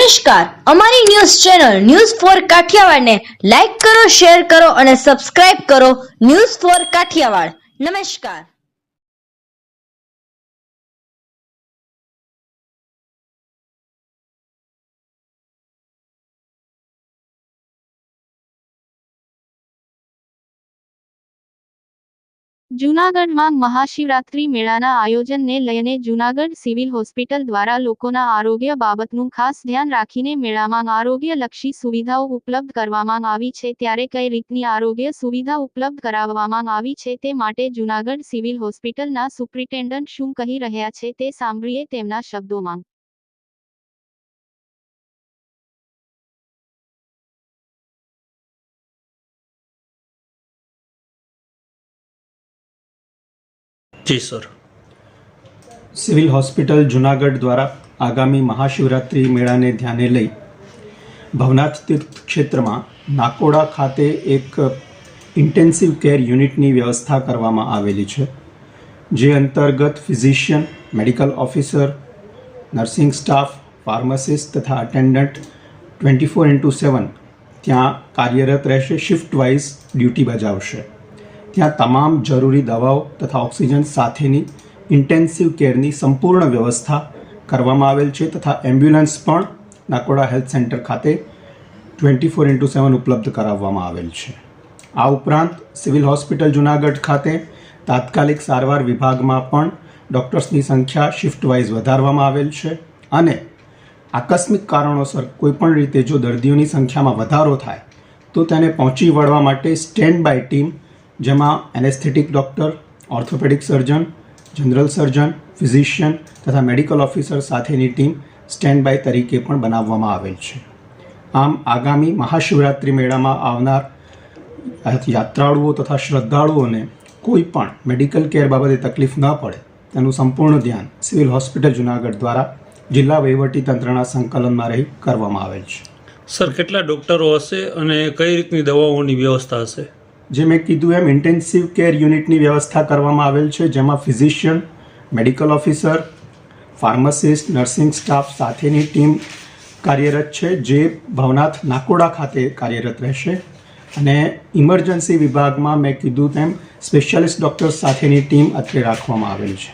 નમસ્કાર, અમારી news channel news for કાઠિયાવાડને લાઈક કરો, શેર કરો અને સબસ્ક્રાઇબ કરો. News for Kathiawad. નમસ્કાર. જૂનાગઢમાં મહાશિવરાત્રી મેળાના આયોજનને લઈને જૂનાગઢ સિવિલ હોસ્પિટલ દ્વારા લોકોના આરોગ્ય બાબતનું ખાસ ધ્યાન રાખીને મેળામાં આરોગ્યલક્ષી સુવિધાઓ ઉપલબ્ધ કરવામાં આવી છે. ત્યારે કઈ રીતની આરોગ્ય સુવિધા ઉપલબ્ધ કરાવવામાં આવી છે તે માટે જૂનાગઢ સિવિલ હોસ્પિટલના સુપ્રિન્ટેન્ડન્ટ શું કહી રહ્યા છે તે સાંભળીએ તેમના શબ્દોમાં. जी सर. સિવિલ હોસ્પિટલ જૂનાગઢ દ્વારા આગામી મહાશિવરાત્રિ મેળાને ધ્યાને લઈ ભવનાથ તીર્થ ક્ષેત્રમાં નાકોડા ખાતે એક ઇન્ટેન્સિવ કેર યુનિટની વ્યવસ્થા કરવામાં આવેલી છે, જે અંતર્ગત physician, medical officer, nursing staff, pharmacist તથા અટેન્ડન્ટ 24/7 ત્યાં કાર્યરત રહેશે. શિફ્ટ વાઇઝ ડ્યુટી બજાવશે. ત્યાં તમામ જરૂરી દવાઓ તથા ઓક્સિજન સાથેની ઇન્ટેન્સિવ કેરની સંપૂર્ણ વ્યવસ્થા કરવામાં આવેલ છે તથા એમ્બ્યુલન્સ પણ નાકોડા હેલ્થ સેન્ટર ખાતે 24/7 ઉપલબ્ધ કરાવવામાં આવેલ છે. આ ઉપરાંત સિવિલ હોસ્પિટલ જૂનાગઢ ખાતે તાત્કાલિક સારવાર વિભાગમાં પણ ડૉક્ટર્સની સંખ્યા શિફ્ટ વાઇઝ વધારવામાં આવેલ છે અને આકસ્મિક કારણોસર કોઈપણ રીતે જો દર્દીઓની સંખ્યામાં વધારો થાય તો તેને પહોંચી વળવા માટે સ્ટેન્ડ બાય ટીમ, જેમાં એનેસ્થેટિક ડૉક્ટર, ઓર્થોપેડિક સર્જન, જનરલ સર્જન, ફિઝિશિયન તથા મેડિકલ ઓફિસર સાથેની ટીમ સ્ટેન્ડ બાય તરીકે પણ બનાવવામાં આવેલ છે. આમ આગામી મહાશિવરાત્રિ મેળામાં આવનાર યાત્રાળુઓ તથા શ્રદ્ધાળુઓને કોઈ પણ મેડિકલ કેર બાબતે તકલીફ ન પડે તેનું સંપૂર્ણ ધ્યાન સિવિલ હોસ્પિટલ જૂનાગઢ દ્વારા જિલ્લા વહીવટીતંત્રના સંકલનમાં રહી કરવામાં આવેલ છે. સર, કેટલા ડૉક્ટરો હશે અને કઈ રીતની દવાઓની વ્યવસ્થા હશે? જે મેં કીધું એમ ઇન્ટેન્સિવ કેર યુનિટની વ્યવસ્થા કરવામાં આવેલ છે, જેમાં physician, medical officer, pharmacist, nursing staff સાથેની ટીમ કાર્યરત છે, જે ભવનાથ નાકોડા ખાતે કાર્યરત રહેશે. અને ઇમરજન્સી વિભાગમાં મેં કીધું તેમ સ્પેશિયાલિસ્ટ ડૉક્ટર્સ સાથેની ટીમ અત્યારે રાખવામાં આવેલ છે.